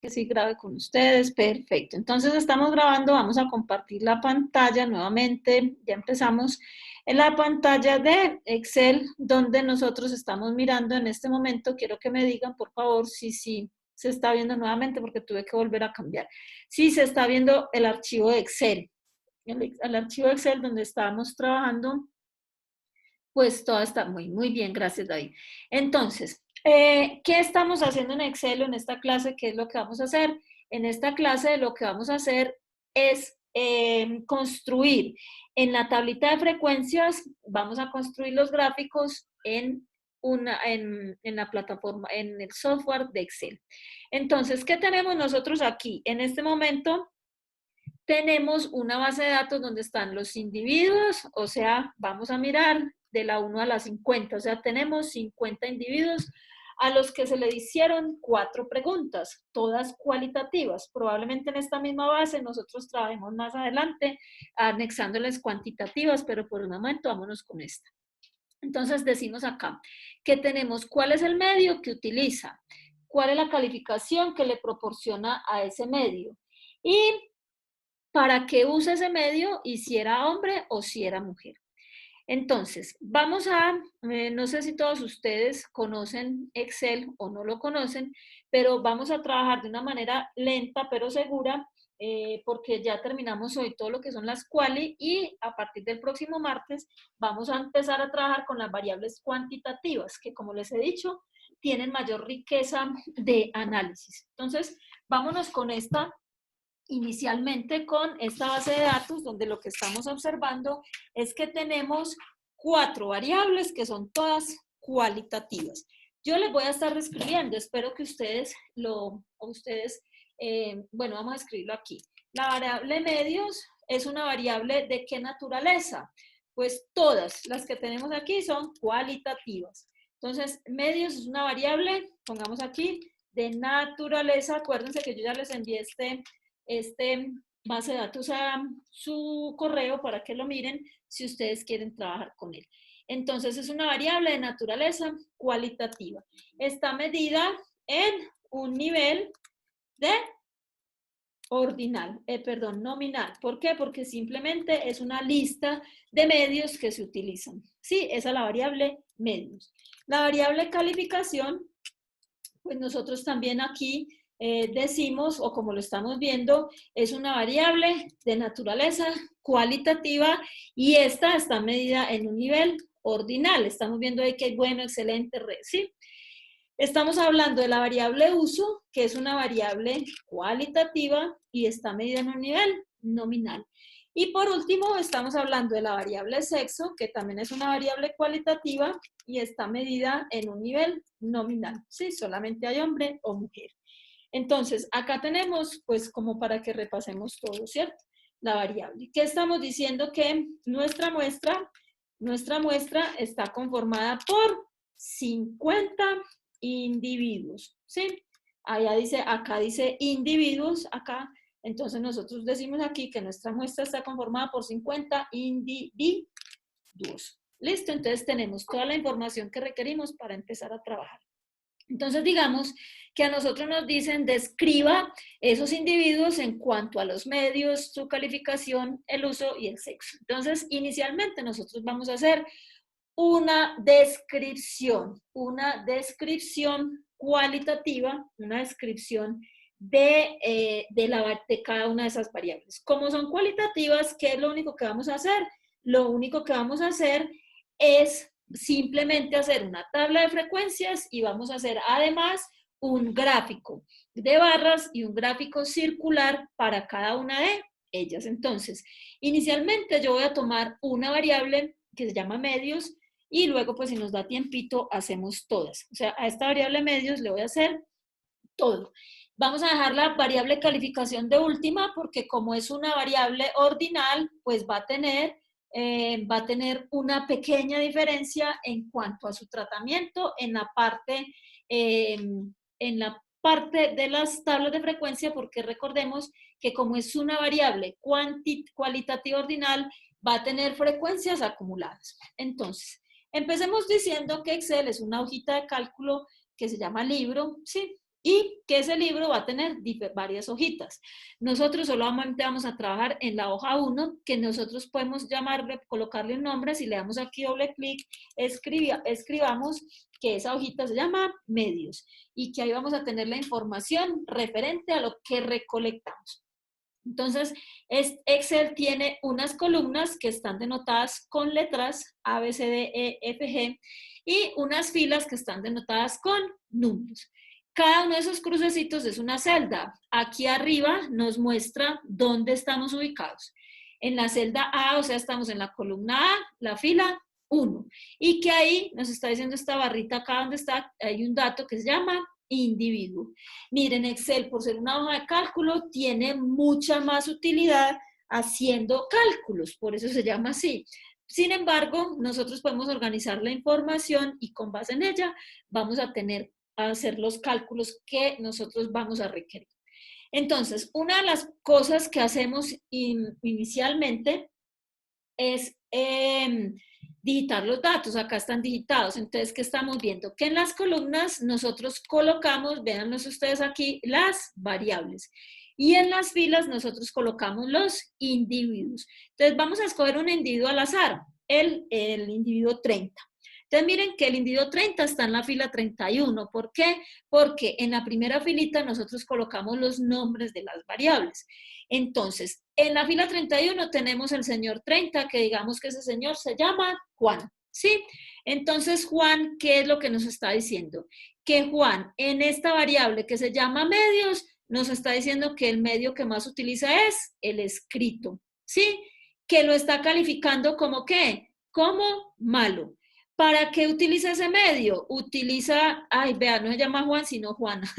Que sí grabe con ustedes, perfecto. Entonces estamos grabando, vamos a compartir la pantalla nuevamente. Ya empezamos en la pantalla de Excel, donde nosotros estamos mirando en este momento. Quiero que me digan, por favor, si sí se está viendo nuevamente, porque tuve que volver a cambiar. Sí se está viendo el archivo de Excel, el archivo de Excel donde estábamos trabajando, pues todo está muy bien, gracias David. Entonces, ¿qué estamos haciendo en Excel o en esta clase? ¿Qué es lo que vamos a hacer? En esta clase lo que vamos a hacer es construir en la tablita de frecuencias, vamos a construir los gráficos en la plataforma, en el software de Excel. Entonces, ¿qué tenemos nosotros aquí? En este momento tenemos una base de datos donde están los individuos, o sea, vamos a mirar de la 1 a la 50, o sea, tenemos 50 individuos a los que se le hicieron 4 preguntas, todas cualitativas. Probablemente en esta misma base nosotros trabajemos más adelante anexándoles cuantitativas, pero por un momento vámonos con esta. Entonces decimos acá que tenemos cuál es el medio que utiliza, cuál es la calificación que le proporciona a ese medio y para qué usa ese medio y si era hombre o si era mujer. Entonces, vamos a, no sé si todos ustedes conocen Excel o no lo conocen, pero vamos a trabajar de una manera lenta pero segura, porque ya terminamos hoy todo lo que son las quali y a partir del próximo martes vamos a empezar a trabajar con las variables cuantitativas, que como les he dicho, tienen mayor riqueza de análisis. Entonces, vámonos con esta inicialmente con esta base de datos donde lo que estamos observando es que tenemos 4 variables que son todas cualitativas. Yo les voy a estar escribiendo, espero que bueno, vamos a escribirlo aquí. La variable medios es una variable de qué naturaleza? Pues todas las que tenemos aquí son cualitativas. Entonces, medios es una variable, pongamos aquí, de naturaleza. Acuérdense que yo ya les envié este base de datos a su correo para que lo miren si ustedes quieren trabajar con él. Entonces es una variable de naturaleza cualitativa. Está medida en un nivel de nominal. ¿Por qué? Porque simplemente es una lista de medios que se utilizan. Sí, esa es la variable medios. La variable calificación, pues nosotros también aquí decimos, o como lo estamos viendo, es una variable de naturaleza cualitativa y esta está medida en un nivel ordinal. Estamos viendo ahí que hay bueno, excelente, ¿sí? Estamos hablando de la variable uso, que es una variable cualitativa y está medida en un nivel nominal. Y por último, estamos hablando de la variable sexo, que también es una variable cualitativa y está medida en un nivel nominal. Sí, solamente hay hombre o mujer. Entonces, acá tenemos, pues, como para que repasemos todo, ¿cierto? La variable. ¿Qué estamos diciendo? Que nuestra muestra está conformada por 50 individuos, ¿sí? Acá dice individuos, acá. Entonces nosotros decimos aquí que nuestra muestra está conformada por 50 individuos. ¿Listo? Entonces tenemos toda la información que requerimos para empezar a trabajar. Entonces, digamos que a nosotros nos dicen describa esos individuos en cuanto a los medios, su calificación, el uso y el sexo. Entonces, inicialmente nosotros vamos a hacer una descripción cualitativa, una descripción de cada una de esas variables. Como son cualitativas, ¿qué es lo único que vamos a hacer? Lo único que vamos a hacer es simplemente hacer una tabla de frecuencias y vamos a hacer además un gráfico de barras y un gráfico circular para cada una de ellas. Entonces, inicialmente yo voy a tomar una variable que se llama medios y luego, pues si nos da tiempito, hacemos todas. O sea, a esta variable medios le voy a hacer todo. Vamos a dejar la variable calificación de última porque como es una variable ordinal, pues va a tener una pequeña diferencia en cuanto a su tratamiento en la parte de las tablas de frecuencia, porque recordemos que como es una variable cualitativa ordinal, va a tener frecuencias acumuladas. Entonces, empecemos diciendo que Excel es una hojita de cálculo que se llama libro, ¿sí? y que ese libro va a tener varias hojitas. Nosotros solamente vamos a trabajar en la hoja 1, que nosotros podemos llamarle, colocarle un nombre, si le damos aquí doble clic, escribamos que esa hojita se llama medios y que ahí vamos a tener la información referente a lo que recolectamos. Entonces, Excel tiene unas columnas que están denotadas con letras A, B, C, D, E, F, G y unas filas que están denotadas con números. Cada uno de esos crucecitos es una celda. Aquí arriba nos muestra dónde estamos ubicados. En la celda A, o sea, estamos en la columna A, la fila 1. Y que ahí nos está diciendo esta barrita acá donde está, hay un dato que se llama individuo. Miren, Excel, por ser una hoja de cálculo, tiene mucha más utilidad haciendo cálculos, por eso se llama así. Sin embargo, nosotros podemos organizar la información y con base en ella vamos a tener a hacer los cálculos que nosotros vamos a requerir. Entonces, una de las cosas que hacemos inicialmente es digitar los datos. Acá están digitados. Entonces, ¿qué estamos viendo? Que en las columnas nosotros colocamos, véanlos ustedes aquí, las variables. Y en las filas nosotros colocamos los individuos. Entonces, vamos a escoger un individuo al azar, el individuo 30. Entonces, miren que el individuo 30 está en la fila 31. ¿Por qué? Porque en la primera filita nosotros colocamos los nombres de las variables. Entonces, en la fila 31 tenemos el señor 30, que digamos que ese señor se llama Juan, ¿sí? Entonces, Juan, ¿qué es lo que nos está diciendo? Que Juan, en esta variable que se llama medios, nos está diciendo que el medio que más utiliza es el escrito, ¿sí? Que lo está calificando como ¿qué? Como malo. ¿Para qué utiliza ese medio? Utiliza, ay, vea, no se llama Juan, sino Juana,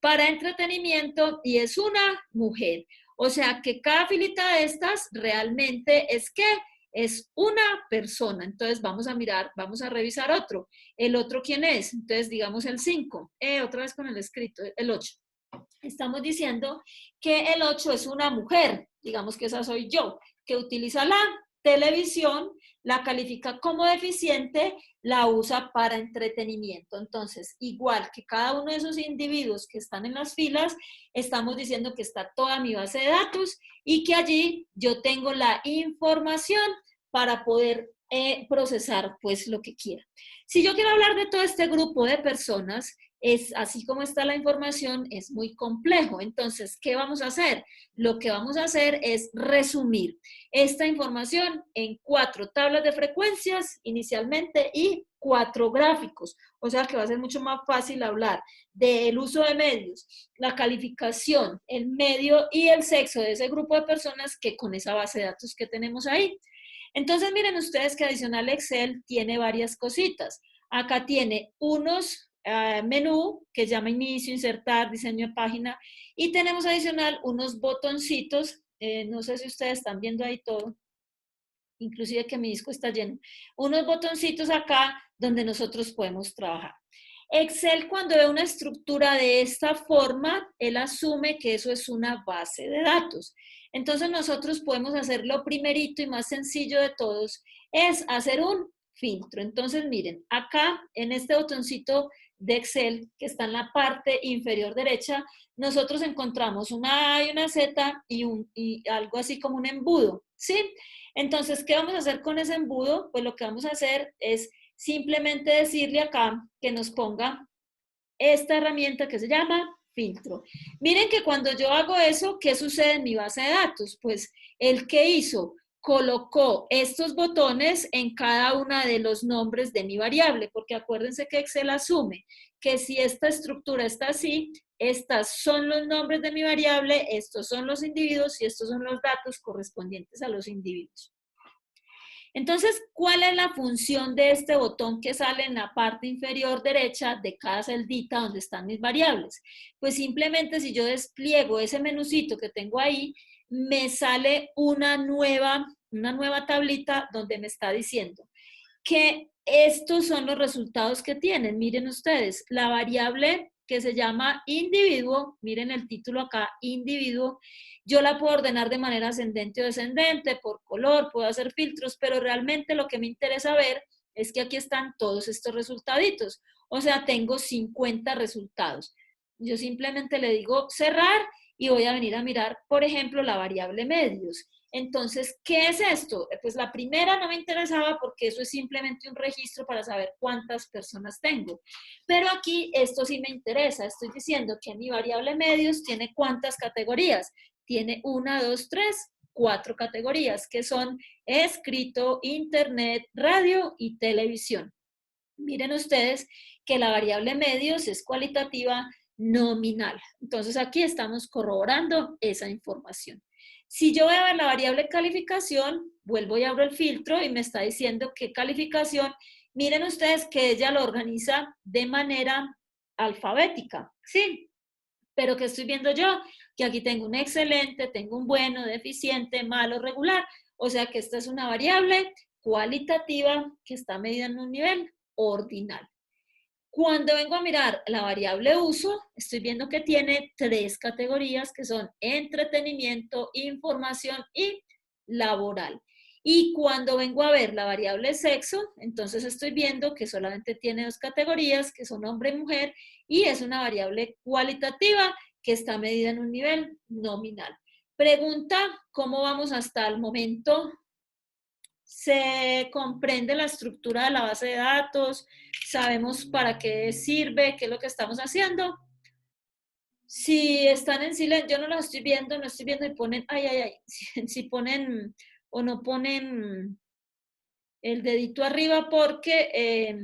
para entretenimiento y es una mujer. O sea que cada filita de estas realmente es que es una persona. Entonces vamos a mirar, vamos a revisar otro. ¿El otro quién es? Entonces digamos el 5. Otra vez con el escrito, el 8. Estamos diciendo que el 8 es una mujer, digamos que esa soy yo, que utiliza la televisión, la califica como deficiente, la usa para entretenimiento. Entonces, igual que cada uno de esos individuos que están en las filas, estamos diciendo que está toda mi base de datos y que allí yo tengo la información para poder procesar pues lo que quiera. Si yo quiero hablar de todo este grupo de personas, es así como está la información, es muy complejo. Entonces, ¿qué vamos a hacer? Lo que vamos a hacer es resumir esta información en 4 tablas de frecuencias inicialmente y 4 gráficos. O sea que va a ser mucho más fácil hablar del uso de medios, la calificación, el medio y el sexo de ese grupo de personas que con esa base de datos que tenemos ahí. Entonces, miren ustedes que adicional Excel tiene varias cositas. Acá tiene unos menú que llama inicio, insertar, diseño de página y tenemos adicional unos botoncitos, no sé si ustedes están viendo ahí todo, inclusive que mi disco está lleno, unos botoncitos acá donde nosotros podemos trabajar. Excel cuando ve una estructura de esta forma, él asume que eso es una base de datos. Entonces nosotros podemos hacer lo primerito y más sencillo de todos, es hacer un filtro. Entonces miren, acá en este botoncito de Excel que está en la parte inferior derecha, nosotros encontramos una A y una Z y algo así como un embudo, ¿sí? Entonces, ¿qué vamos a hacer con ese embudo? Pues lo que vamos a hacer es simplemente decirle acá que nos ponga esta herramienta que se llama filtro. Miren que cuando yo hago eso, ¿qué sucede en mi base de datos? Pues el que hizo colocó estos botones en cada uno de los nombres de mi variable, porque acuérdense que Excel asume que si esta estructura está así, estas son los nombres de mi variable, estos son los individuos y estos son los datos correspondientes a los individuos. Entonces, ¿cuál es la función de este botón que sale en la parte inferior derecha de cada celdita donde están mis variables? Pues simplemente si yo despliego ese menucito que tengo ahí, me sale una nueva tablita donde me está diciendo que estos son los resultados que tienen. Miren ustedes, la variable que se llama individuo, miren el título acá, individuo, yo la puedo ordenar de manera ascendente o descendente, por color, puedo hacer filtros, pero realmente lo que me interesa ver es que aquí están todos estos resultaditos. O sea, tengo 50 resultados. Yo simplemente le digo cerrar y voy a venir a mirar, por ejemplo, la variable medios. Entonces, ¿qué es esto? Pues la primera no me interesaba porque eso es simplemente un registro para saber cuántas personas tengo. Pero aquí esto sí me interesa. Estoy diciendo que mi variable medios tiene cuántas categorías. Tiene 1, 2, 3, 4 categorías, que son escrito, internet, radio y televisión. Miren ustedes que la variable medios es cualitativa nominal. Entonces aquí estamos corroborando esa información. Si yo voy a ver la variable calificación, vuelvo y abro el filtro y me está diciendo qué calificación. Miren ustedes que ella lo organiza de manera alfabética, ¿sí? Pero ¿qué estoy viendo yo? Que aquí tengo un excelente, tengo un bueno, deficiente, malo, regular. O sea que esta es una variable cualitativa que está medida en un nivel ordinal. Cuando vengo a mirar la variable uso, estoy viendo que tiene 3 categorías que son entretenimiento, información y laboral. Y cuando vengo a ver la variable sexo, entonces estoy viendo que solamente tiene 2 categorías, que son hombre y mujer, y es una variable cualitativa que está medida en un nivel nominal. Pregunta, ¿cómo vamos hasta el momento? Se comprende la estructura de la base de datos, sabemos para qué sirve, qué es lo que estamos haciendo. Si están en silencio, yo no los estoy viendo, no estoy viendo y ponen, ay, ay, ay, si ponen o no ponen el dedito arriba porque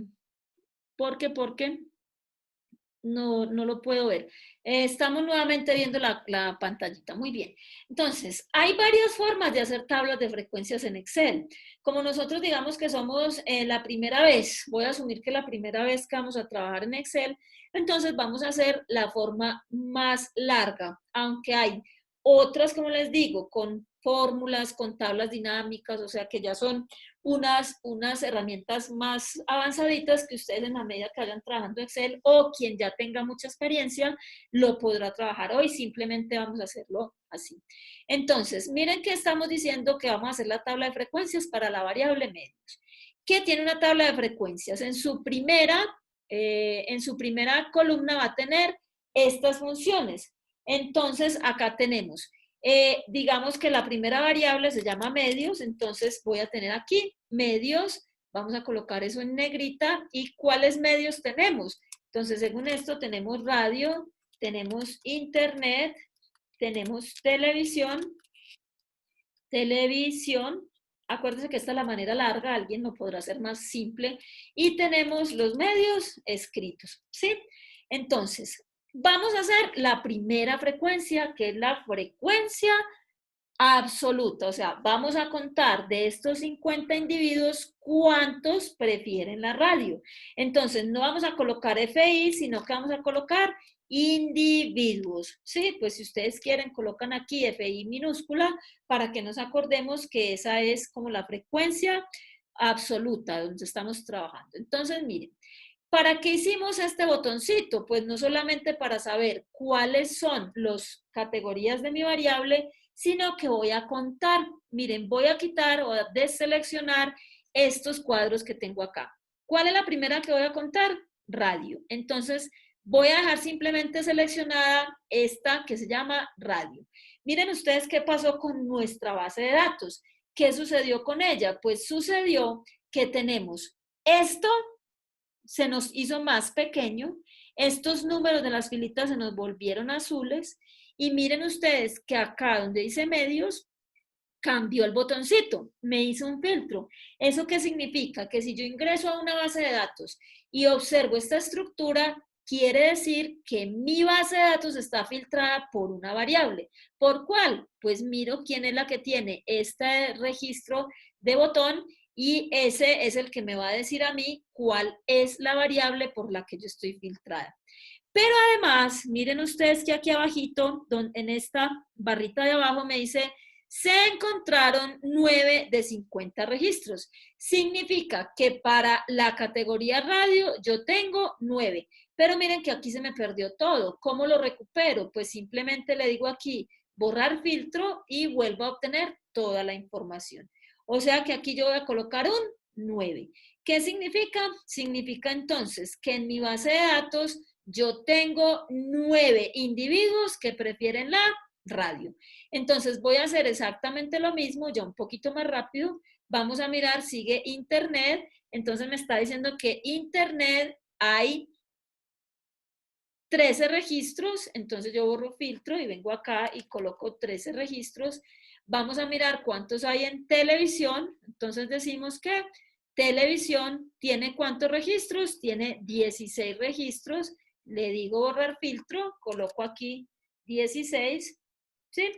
no lo puedo ver. Estamos nuevamente viendo la pantallita. Muy bien. Entonces, hay varias formas de hacer tablas de frecuencias en Excel. Como nosotros digamos que somos la primera vez, voy a asumir que la primera vez que vamos a trabajar en Excel, entonces vamos a hacer la forma más larga, aunque hay otras, como les digo, con fórmulas, con tablas dinámicas, o sea que ya son unas herramientas más avanzaditas que ustedes en la medida que vayan trabajando Excel o quien ya tenga mucha experiencia lo podrá trabajar hoy, simplemente vamos a hacerlo así. Entonces, miren que estamos diciendo que vamos a hacer la tabla de frecuencias para la variable medios. ¿Qué tiene una tabla de frecuencias? En su primera columna va a tener estas funciones. Entonces, acá tenemos digamos que la primera variable se llama medios, entonces voy a tener aquí medios, vamos a colocar eso en negrita, ¿y cuáles medios tenemos? Entonces, según esto, tenemos radio, tenemos internet, tenemos televisión, acuérdense que esta es la manera larga, alguien lo podrá hacer más simple, y tenemos los medios escritos, ¿sí? Entonces, vamos a hacer la primera frecuencia, que es la frecuencia absoluta, o sea, vamos a contar de estos 50 individuos cuántos prefieren la radio. Entonces, no vamos a colocar FI, sino que vamos a colocar individuos, ¿sí? Pues si ustedes quieren, colocan aquí FI minúscula para que nos acordemos que esa es como la frecuencia absoluta donde estamos trabajando. Entonces, miren, ¿para qué hicimos este botoncito? Pues no solamente para saber cuáles son las categorías de mi variable, sino que voy a contar. Miren, voy a quitar o a deseleccionar estos cuadros que tengo acá. ¿Cuál es la primera que voy a contar? Radio. Entonces, voy a dejar simplemente seleccionada esta que se llama radio. Miren ustedes qué pasó con nuestra base de datos. ¿Qué sucedió con ella? Pues sucedió que tenemos esto se nos hizo más pequeño, estos números de las filitas se nos volvieron azules y miren ustedes que acá donde dice medios, cambió el botoncito, me hizo un filtro. ¿Eso qué significa? Que si yo ingreso a una base de datos y observo esta estructura, quiere decir que mi base de datos está filtrada por una variable. ¿Por cuál? Pues miro quién es la que tiene este registro de botón y ese es el que me va a decir a mí cuál es la variable por la que yo estoy filtrada. Pero además, miren ustedes que aquí abajito, en esta barrita de abajo me dice, se encontraron 9 de 50 registros. Significa que para la categoría radio yo tengo 9. Pero miren que aquí se me perdió todo. ¿Cómo lo recupero? Pues simplemente le digo aquí, borrar filtro y vuelvo a obtener toda la información. O sea que aquí yo voy a colocar un 9. ¿Qué significa? Significa entonces que en mi base de datos yo tengo 9 individuos que prefieren la radio. Entonces voy a hacer exactamente lo mismo, ya un poquito más rápido. Vamos a mirar, sigue Internet. Entonces me está diciendo que Internet hay 13 registros, entonces yo borro filtro y vengo acá y coloco 13 registros. Vamos a mirar cuántos hay en televisión. Entonces decimos que televisión tiene ¿cuántos registros? Tiene 16 registros. Le digo borrar filtro, coloco aquí 16, ¿sí?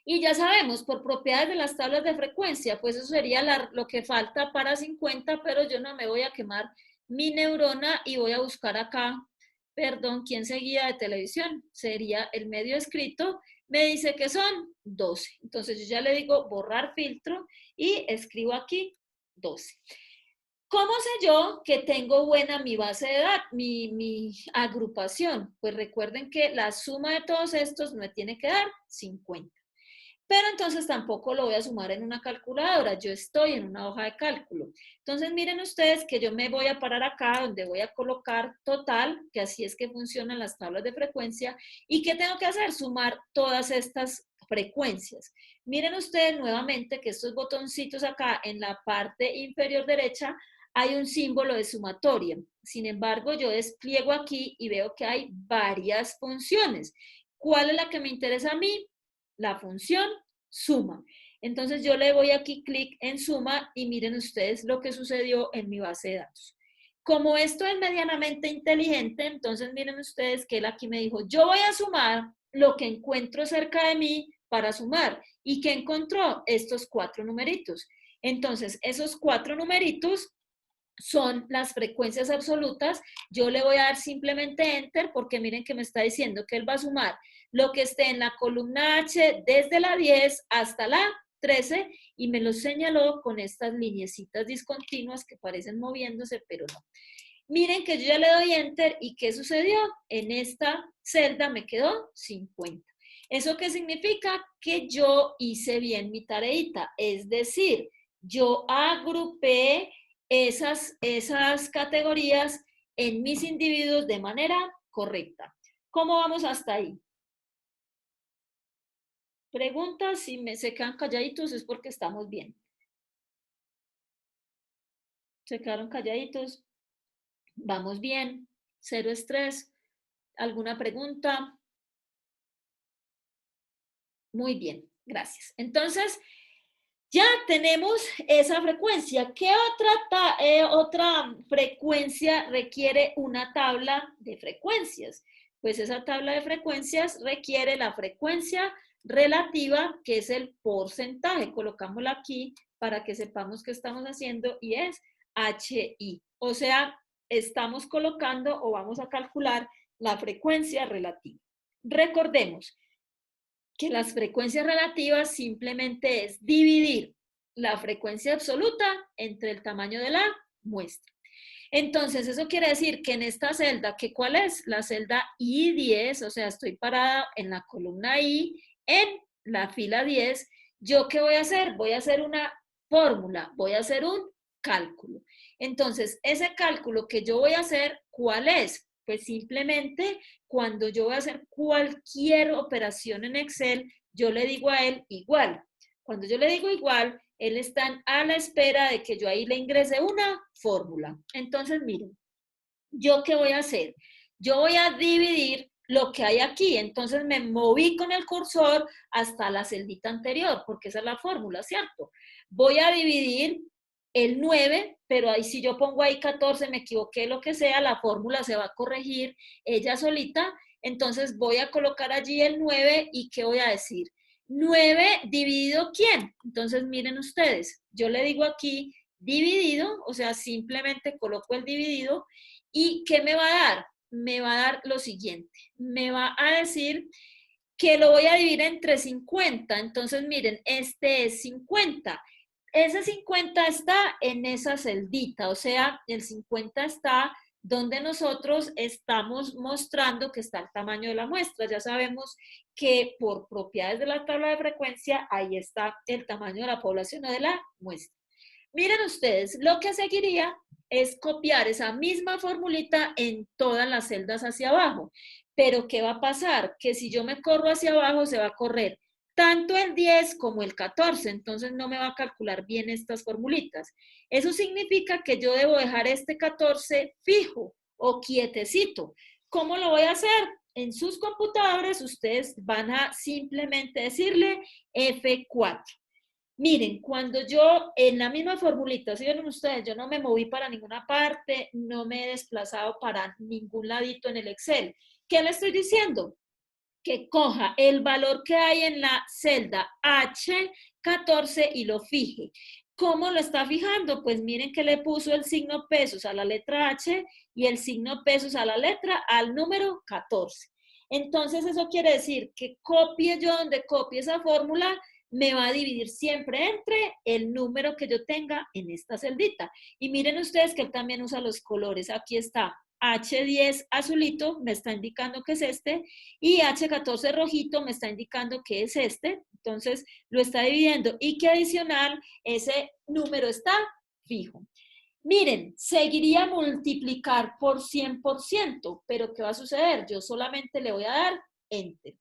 Y ya sabemos, por propiedades de las tablas de frecuencia, pues eso sería lo que falta para 50, pero yo no me voy a quemar mi neurona y voy a buscar acá, perdón, ¿quién seguía de televisión? Sería el medio escrito, me dice que son 12. Entonces yo ya le digo borrar filtro y escribo aquí 12. ¿Cómo sé yo que tengo buena mi base de datos, mi agrupación? Pues recuerden que la suma de todos estos me tiene que dar 50. Pero entonces tampoco lo voy a sumar en una calculadora, yo estoy en una hoja de cálculo. Entonces miren ustedes que yo me voy a parar acá donde voy a colocar total, que así es que funcionan las tablas de frecuencia, y ¿qué tengo que hacer? Sumar todas estas frecuencias. Miren ustedes nuevamente que estos botoncitos acá en la parte inferior derecha hay un símbolo de sumatoria. Sin embargo, yo despliego aquí y veo que hay varias funciones. ¿Cuál es la que me interesa a mí? La función suma. Entonces yo le voy aquí clic en suma y miren ustedes lo que sucedió en mi base de datos. Como esto es medianamente inteligente, entonces miren ustedes que él aquí me dijo, yo voy a sumar lo que encuentro cerca de mí para sumar. ¿Y qué encontró? Estos 4 numeritos. Entonces, esos 4 numeritos son las frecuencias absolutas. Yo le voy a dar simplemente enter porque miren que me está diciendo que él va a sumar lo que esté en la columna H desde la 10 hasta la 13 y me lo señaló con estas lineecitas discontinuas que parecen moviéndose, pero no. Miren que yo ya le doy enter y ¿qué sucedió? En esta celda me quedó 50. ¿Eso qué significa? Que yo hice bien mi tareita, es decir, yo agrupé esas categorías en mis individuos de manera correcta. ¿Cómo vamos hasta ahí? Preguntas, si se quedan calladitos es porque estamos bien. Se quedaron calladitos, vamos bien, cero estrés. ¿Alguna pregunta? Muy bien, gracias. Entonces, ya tenemos esa frecuencia. ¿Qué otra frecuencia requiere una tabla de frecuencias? Pues esa tabla de frecuencias requiere la frecuencia relativa, que es el porcentaje. Colocámosla aquí para que sepamos qué estamos haciendo y es HI. O sea, estamos colocando o vamos a calcular la frecuencia relativa. Recordemos que las frecuencias relativas simplemente es dividir la frecuencia absoluta entre el tamaño de la muestra. Entonces, eso quiere decir que en esta celda, ¿que cuál es? La celda I10, o sea, estoy parada en la columna I, en la fila 10. ¿Yo qué voy a hacer? Voy a hacer una fórmula, voy a hacer un cálculo. Entonces, ese cálculo que yo voy a hacer, ¿cuál es? Pues simplemente cuando yo voy a hacer cualquier operación en Excel, yo le digo a él igual. Cuando yo le digo igual, él está a la espera de que yo ahí le ingrese una fórmula. Entonces, miren, ¿yo qué voy a hacer? Yo voy a dividir lo que hay aquí. Entonces me moví con el cursor hasta la celdita anterior, porque esa es la fórmula, ¿cierto? Voy a dividir el 9, pero ahí si yo pongo ahí 14, me equivoqué, lo que sea, la fórmula se va a corregir ella solita. Entonces voy a colocar allí el 9 y ¿qué voy a decir? 9 dividido ¿quién? Entonces miren ustedes, yo le digo aquí dividido, o sea, simplemente coloco el dividido y ¿qué me va a dar? Me va a dar lo siguiente, me va a decir que lo voy a dividir entre 50, entonces miren, este es 50. Ese 50 está en esa celdita, o sea, el 50 está donde nosotros estamos mostrando que está el tamaño de la muestra. Ya sabemos que por propiedades de la tabla de frecuencia, ahí está el tamaño de la población o de la muestra. Miren ustedes, lo que seguiría es copiar esa misma formulita en todas las celdas hacia abajo. Pero ¿qué va a pasar? Que si yo me corro hacia abajo, se va a correr tanto el 10 como el 14, entonces no me va a calcular bien estas formulitas. Eso significa que yo debo dejar este 14 fijo o quietecito. ¿Cómo lo voy a hacer? En sus computadores ustedes van a simplemente decirle F4. Miren, cuando yo en la misma formulita, si ven ustedes, yo no me moví para ninguna parte, no me he desplazado para ningún ladito en el Excel. ¿Qué le estoy diciendo? Que coja el valor que hay en la celda H14 y lo fije. ¿Cómo lo está fijando? Pues miren que le puso el signo pesos a la letra H y el signo pesos a la letra al número 14. Entonces eso quiere decir que copie yo donde copie esa fórmula, me va a dividir siempre entre el número que yo tenga en esta celdita. Y miren ustedes que él también usa los colores. Aquí está H10 azulito, me está indicando que es este, y H14 rojito me está indicando que es este. Entonces lo está dividiendo y que adicional ese número está fijo. Miren, seguiría multiplicar por 100%, pero ¿qué va a suceder? Yo solamente le voy a dar Enter.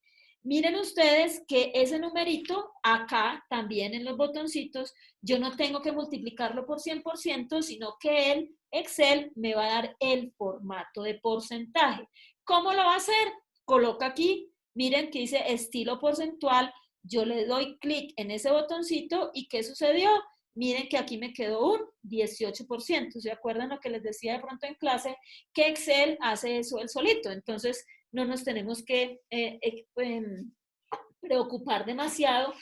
Miren ustedes que ese numerito acá, también en los botoncitos, yo no tengo que multiplicarlo por 100%, sino que el Excel me va a dar el formato de porcentaje. ¿Cómo lo va a hacer? Coloca aquí, miren que dice estilo porcentual, yo le doy clic en ese botoncito y ¿qué sucedió? Miren que aquí me quedó un 18%. ¿Se acuerdan lo que les decía de pronto en clase? Que Excel hace eso él solito. Entonces, no nos tenemos que preocupar demasiado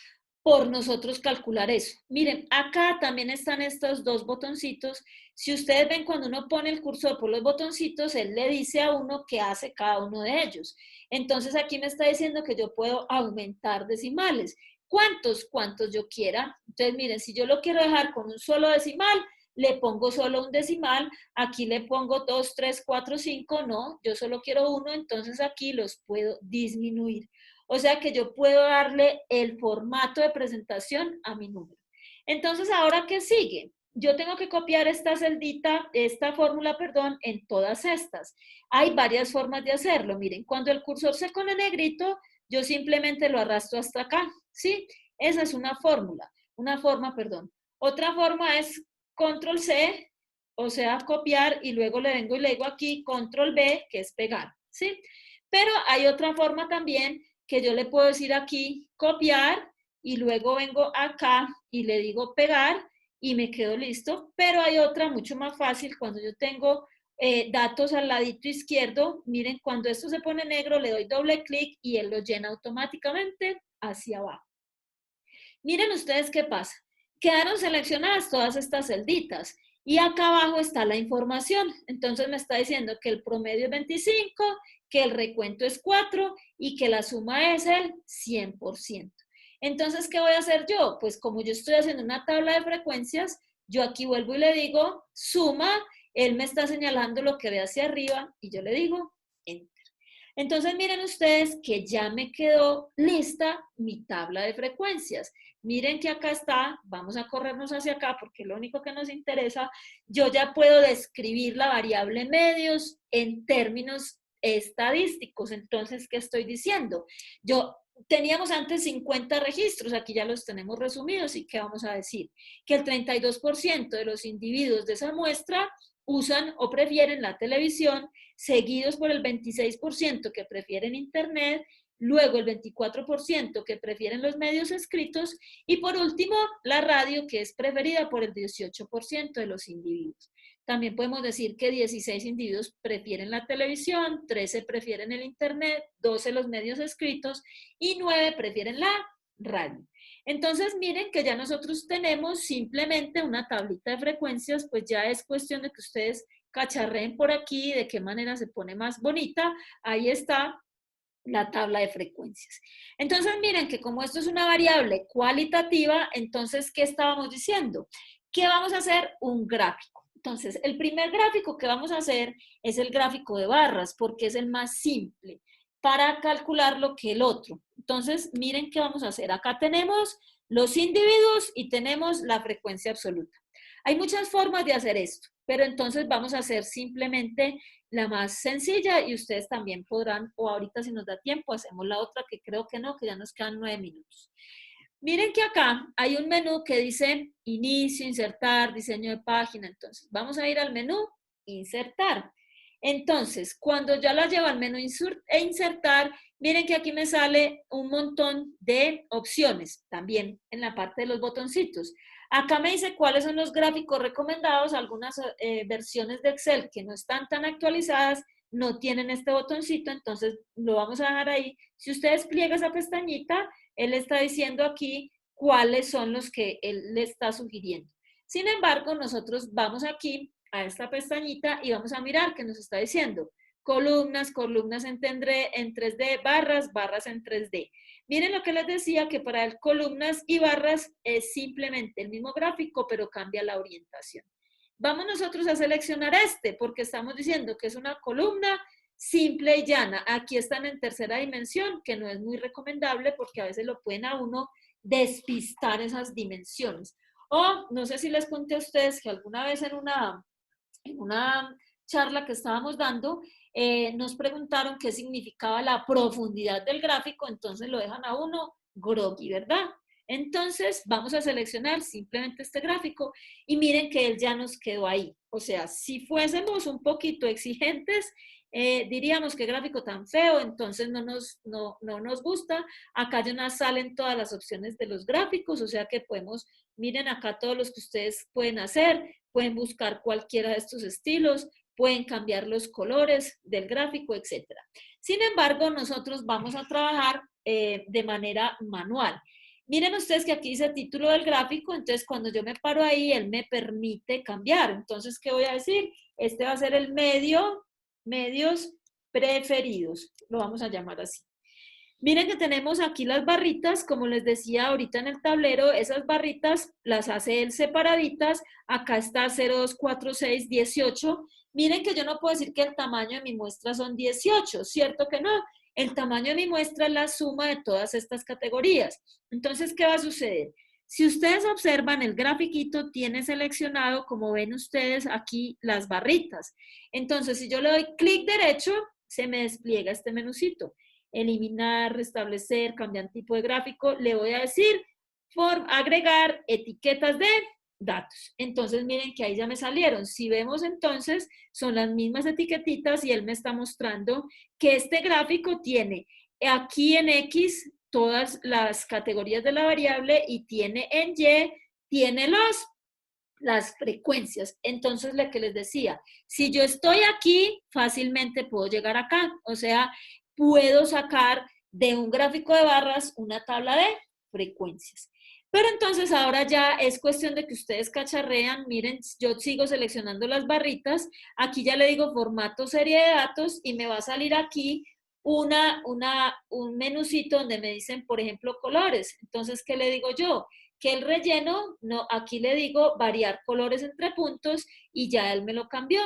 por nosotros calcular eso. Miren, acá también están estos dos botoncitos. Si ustedes ven cuando uno pone el cursor por los botoncitos, él le dice a uno qué hace cada uno de ellos. Entonces aquí me está diciendo que yo puedo aumentar decimales. ¿Cuántos? Cuantos yo quiera. Entonces miren, si yo lo quiero dejar con un solo decimal, le pongo solo un decimal, aquí le pongo 2, 3, 4, 5, no, yo solo quiero uno, entonces aquí los puedo disminuir. O sea que yo puedo darle el formato de presentación a mi número. Entonces, ¿ahora qué sigue? Yo tengo que copiar esta celdita, esta fórmula, perdón, en todas estas. Hay varias formas de hacerlo. Miren, cuando el cursor se pone negrito, yo simplemente lo arrastro hasta acá, ¿sí? Esa es una fórmula, una forma, perdón. Otra forma es control C, o sea, copiar, y luego le vengo y le digo aquí control V, que es pegar, ¿sí? Pero hay otra forma también que yo le puedo decir aquí copiar y luego vengo acá y le digo pegar y me quedo listo. Pero hay otra mucho más fácil cuando yo tengo datos al ladito izquierdo. Miren, cuando esto se pone negro le doy doble clic y él lo llena automáticamente hacia abajo. Miren ustedes qué pasa. Quedaron seleccionadas todas estas celditas y acá abajo está la información. Entonces me está diciendo que el promedio es 25, que el recuento es 4 y que la suma es el 100%. Entonces, ¿qué voy a hacer yo? Pues como yo estoy haciendo una tabla de frecuencias, yo aquí vuelvo y le digo suma, él me está señalando lo que ve hacia arriba y yo le digo enter. Entonces miren ustedes que ya me quedó lista mi tabla de frecuencias. Miren que acá está, vamos a corrernos hacia acá porque lo único que nos interesa, yo ya puedo describir la variable medios en términos estadísticos. Entonces, ¿qué estoy diciendo? Teníamos antes 50 registros, aquí ya los tenemos resumidos y ¿qué vamos a decir? Que el 32% de los individuos de esa muestra usan o prefieren la televisión, seguidos por el 26% que prefieren internet, luego el 24% que prefieren los medios escritos y por último la radio, que es preferida por el 18% de los individuos. También podemos decir que 16 individuos prefieren la televisión, 13 prefieren el internet, 12 los medios escritos y 9 prefieren la radio. Entonces, miren que ya nosotros tenemos simplemente una tablita de frecuencias, pues ya es cuestión de que ustedes cacharreen por aquí, de qué manera se pone más bonita. Ahí está la tabla de frecuencias. Entonces, miren que como esto es una variable cualitativa, entonces, ¿qué estábamos diciendo? Que vamos a hacer un gráfico. Entonces, el primer gráfico que vamos a hacer es el gráfico de barras, porque es el más simple para calcularlo que el otro. Entonces, miren qué vamos a hacer. Acá tenemos los individuos y tenemos la frecuencia absoluta. Hay muchas formas de hacer esto, pero entonces vamos a hacer simplemente la más sencilla y ustedes también podrán, o ahorita si nos da tiempo, hacemos la otra que creo que no, que ya nos quedan 9 minutos. Miren que acá hay un menú que dice inicio, insertar, diseño de página. Entonces, vamos a ir al menú, insertar. Entonces, cuando ya la llevo al menú insertar, miren que aquí me sale un montón de opciones, también en la parte de los botoncitos. Acá me dice cuáles son los gráficos recomendados, algunas versiones de Excel que no están tan actualizadas, no tienen este botoncito, entonces lo vamos a dejar ahí. Si usted despliega esa pestañita, él está diciendo aquí cuáles son los que él le está sugiriendo. Sin embargo, nosotros vamos aquí a esta pestañita y vamos a mirar qué nos está diciendo. Columnas, columnas en 3D, barras, barras en 3D. Miren lo que les decía, que para el columnas y barras es simplemente el mismo gráfico, pero cambia la orientación. Vamos nosotros a seleccionar este, porque estamos diciendo que es una columna simple y llana. Aquí están en tercera dimensión, que no es muy recomendable porque a veces lo pueden a uno despistar esas dimensiones. O no sé si les conté a ustedes que alguna vez en una charla que estábamos dando, nos preguntaron qué significaba la profundidad del gráfico, entonces lo dejan a uno groggy, ¿verdad? Entonces vamos a seleccionar simplemente este gráfico y miren que él ya nos quedó ahí. O sea, si fuésemos un poquito exigentes, diríamos que gráfico tan feo, entonces no nos gusta. Acá ya nos salen todas las opciones de los gráficos, o sea que podemos, miren acá todos los que ustedes pueden hacer, pueden buscar cualquiera de estos estilos, pueden cambiar los colores del gráfico, etc. Sin embargo, nosotros vamos a trabajar de manera manual. Miren ustedes que aquí dice título del gráfico, entonces cuando yo me paro ahí, él me permite cambiar. Entonces, ¿qué voy a decir? Este va a ser el medios preferidos, lo vamos a llamar así. Miren que tenemos aquí las barritas, como les decía ahorita en el tablero, esas barritas las hace él separaditas. Acá está 0, 2, 4, 6, 18. Miren que yo no puedo decir que el tamaño de mi muestra son 18, ¿cierto que no? El tamaño de mi muestra es la suma de todas estas categorías. Entonces, ¿qué va a suceder? Si ustedes observan, el grafiquito tiene seleccionado, como ven ustedes aquí, las barritas. Entonces, si yo le doy clic derecho, se me despliega este menucito. Eliminar, restablecer, cambiar tipo de gráfico. Le voy a decir, agregar etiquetas de datos. Entonces, miren que ahí ya me salieron. Si vemos entonces, son las mismas etiquetitas y él me está mostrando que este gráfico tiene aquí en X todas las categorías de la variable y tiene en Y, tiene las frecuencias. Entonces, lo que les decía, si yo estoy aquí, fácilmente puedo llegar acá. O sea, puedo sacar de un gráfico de barras una tabla de frecuencias. Pero entonces ahora ya es cuestión de que ustedes cacharrean. Miren, yo sigo seleccionando las barritas. Aquí ya le digo formato serie de datos y me va a salir aquí un menucito donde me dicen, por ejemplo, colores. Entonces, ¿qué le digo yo? Que el relleno, no, aquí le digo variar colores entre puntos y ya él me lo cambió.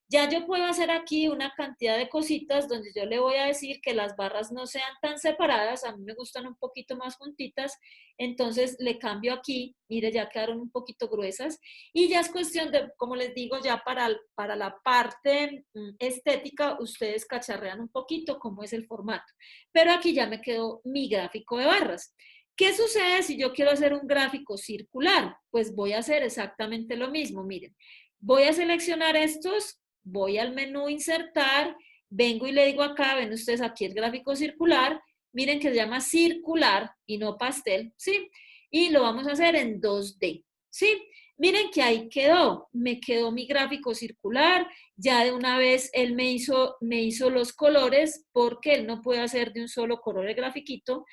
Ya yo puedo hacer aquí una cantidad de cositas donde yo le voy a decir que las barras no sean tan separadas, a mí me gustan un poquito más juntitas, entonces le cambio aquí, mire, ya quedaron un poquito gruesas, y ya es cuestión de, como les digo, ya para la parte estética, ustedes cacharrean un poquito cómo es el formato, pero aquí ya me quedó mi gráfico de barras. ¿Qué sucede si yo quiero hacer un gráfico circular? Pues voy a hacer exactamente lo mismo, miren, voy a seleccionar estos, voy al menú insertar, vengo y le digo acá, ven ustedes aquí el gráfico circular, miren que se llama circular y no pastel, ¿sí? Y lo vamos a hacer en 2D, ¿sí? Miren que ahí quedó, me quedó mi gráfico circular, ya de una vez él me hizo los colores porque él no puede hacer de un solo color el grafiquito.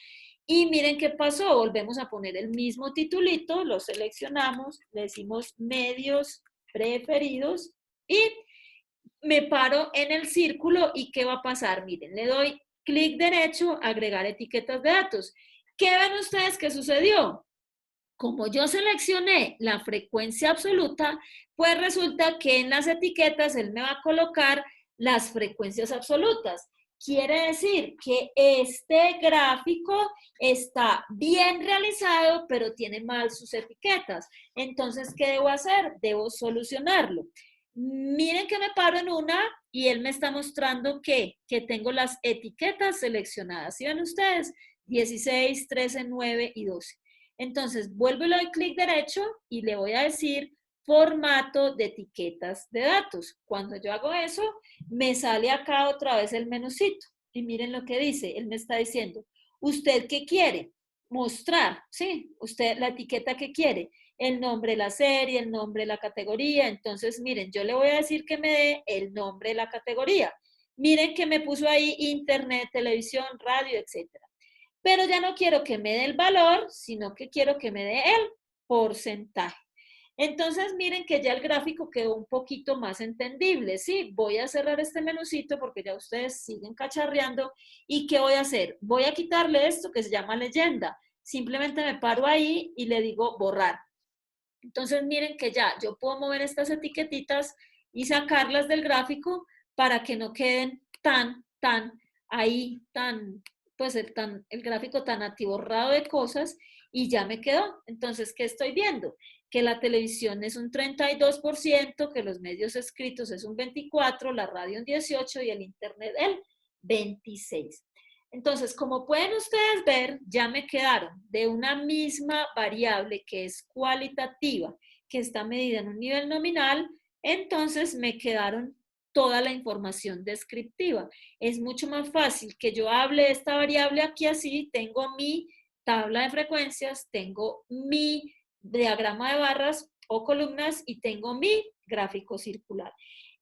Y miren qué pasó, volvemos a poner el mismo titulito, lo seleccionamos, le decimos medios preferidos y me paro en el círculo y ¿qué va a pasar? Miren, le doy clic derecho, agregar etiquetas de datos. ¿Qué ven ustedes que sucedió? Como yo seleccioné la frecuencia absoluta, pues resulta que en las etiquetas él me va a colocar las frecuencias absolutas. Quiere decir que este gráfico está bien realizado, pero tiene mal sus etiquetas. Entonces, ¿qué debo hacer? Debo solucionarlo. Miren que me paro en una y él me está mostrando que tengo las etiquetas seleccionadas. ¿Sí ven ustedes? 16, 13, 9 y 12. Entonces, vuelvo y le doy clic derecho y le voy a decir formato de etiquetas de datos. Cuando yo hago eso, me sale acá otra vez el menucito. Y miren lo que dice. Él me está diciendo, ¿usted qué quiere? Mostrar, ¿sí? Usted la etiqueta que quiere. El nombre de la serie, el nombre de la categoría. Entonces, miren, yo le voy a decir que me dé el nombre de la categoría. Miren que me puso ahí internet, televisión, radio, etcétera. Pero ya no quiero que me dé el valor, sino que quiero que me dé el porcentaje. Entonces, miren que ya el gráfico quedó un poquito más entendible, ¿sí? Voy a cerrar este menucito porque ya ustedes siguen cacharreando. ¿Y qué voy a hacer? Voy a quitarle esto que se llama leyenda. Simplemente me paro ahí y le digo borrar. Entonces, miren que ya yo puedo mover estas etiquetitas y sacarlas del gráfico para que no queden ahí, pues el gráfico tan atiborrado de cosas y ya me quedó. Entonces, ¿qué estoy viendo? Que la televisión es un 32%, que los medios escritos es un 24%, la radio un 18% y el internet el 26%. Entonces, como pueden ustedes ver, ya me quedaron de una misma variable que es cualitativa, que está medida en un nivel nominal, entonces me quedaron toda la información descriptiva. Es mucho más fácil que yo hable esta variable aquí así, tengo mi tabla de frecuencias, tengo mi diagrama de barras o columnas y tengo mi gráfico circular.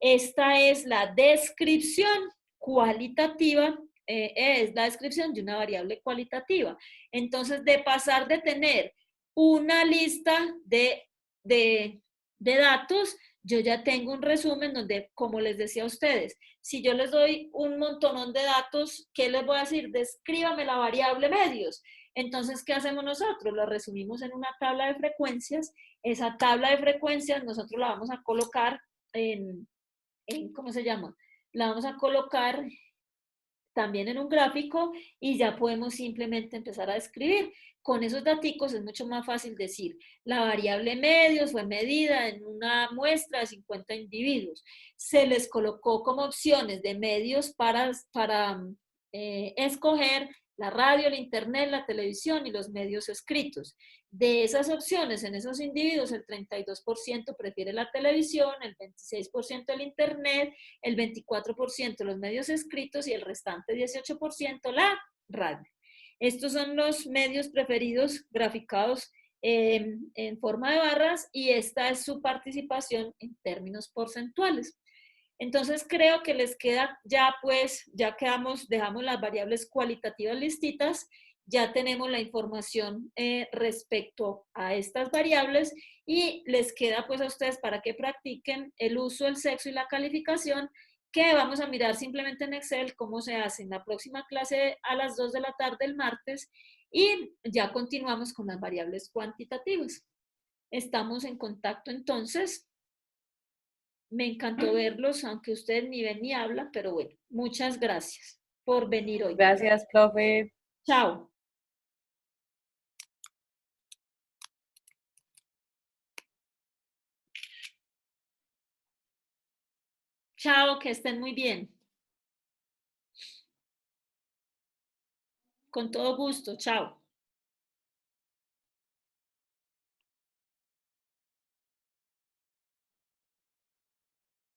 Esta es la descripción cualitativa, es la descripción de una variable cualitativa. Entonces, de pasar de tener una lista de datos, yo ya tengo un resumen donde, como les decía a ustedes, si yo les doy un montonón de datos, ¿qué les voy a decir? Descríbame la variable medios. Entonces, ¿qué hacemos nosotros? Lo resumimos en una tabla de frecuencias. Esa tabla de frecuencias nosotros la vamos a colocar ¿cómo se llama? La vamos a colocar también en un gráfico y ya podemos simplemente empezar a escribir. Con esos datos es mucho más fácil decir, la variable medios fue medida en una muestra de 50 individuos. Se les colocó como opciones de medios para escoger la radio, el internet, la televisión y los medios escritos. De esas opciones, en esos individuos, el 32% prefiere la televisión, el 26% el internet, el 24% los medios escritos y el restante 18% la radio. Estos son los medios preferidos graficados en forma de barras y esta es su participación en términos porcentuales. Entonces creo que les queda ya pues, ya dejamos las variables cualitativas listitas, ya tenemos la información respecto a estas variables y les queda pues a ustedes para que practiquen el uso, el sexo y la calificación que vamos a mirar simplemente en Excel cómo se hace en la próxima clase a las 2 de la tarde el martes y ya continuamos con las variables cuantitativas. Estamos en contacto entonces. Me encantó verlos, aunque ustedes ni ven ni hablan, pero bueno, muchas gracias por venir hoy. Gracias, profe. Chao. Chao, que estén muy bien. Con todo gusto, chao.